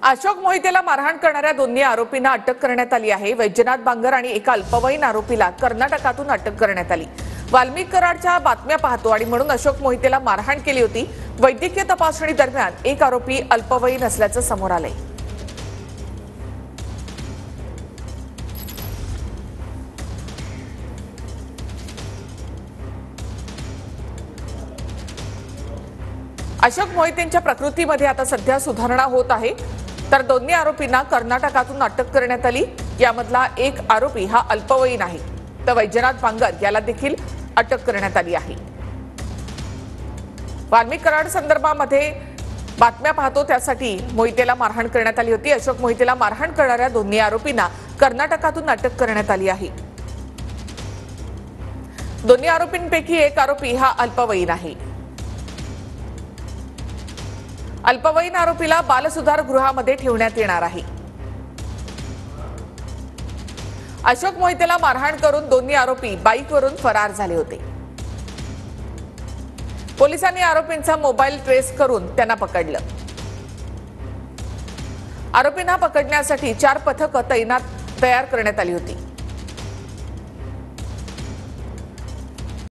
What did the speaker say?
अशोक मोहितेला मारहाण करणाऱ्या दोन्ही आरोपींना अटक करण्यात आली आहे। वैजनाथ बांगर आणि एका अल्पवयीन आरोपीला कर्नाटकातून अटक करण्यात आली। वाल्मिक कराडच्या बातम्या पाहतो आणि म्हणून अशोक मोहितेला मारहाण केली होती। वैद्यकीय तपासणी दरम्यान एक आरोपी अल्पवयीन असल्याचं समोर आलंय। अशोक मोहितेंच्या प्रकृतीमध्ये आता सध्या सुधारणा होत आहे। तर दोन्ही आरोपींना कर्नाटकातून अटक करण्यात आली। यामधला एक आरोपी हा अल्पवयीन आहे, तर वैजनाथ बांगर याला देखील अटक करण्यात आली आहे। वाल्मिक कराड संदर्भामध्ये बातम्या पाहतो त्यासाठी मोहितेला मारहाण करण्यात आली होती। अशोक मोहितेला मारहाण करणाऱ्या दोन्ही आरोपींना कर्नाटकातून अटक करण्यात आली आहे। दोन्ही आरोपींपैकी एक आरोपी हा अल्पवयीन आहे। अल्पवयीन आरोपीला बालसुधार गृहामध्ये ठेवण्यात येणार आहे। अशोक मोहितेला मारहाण करून दोन्ही आरोपी बाईकवरून फरार झाले होते। पोलिसांनी आरोपींचा मोबाईल ट्रेस करून त्यांना पकडलं। आरोपींना पकडण्यासाठी 4 पथकं तैनात करण्यात आली होती।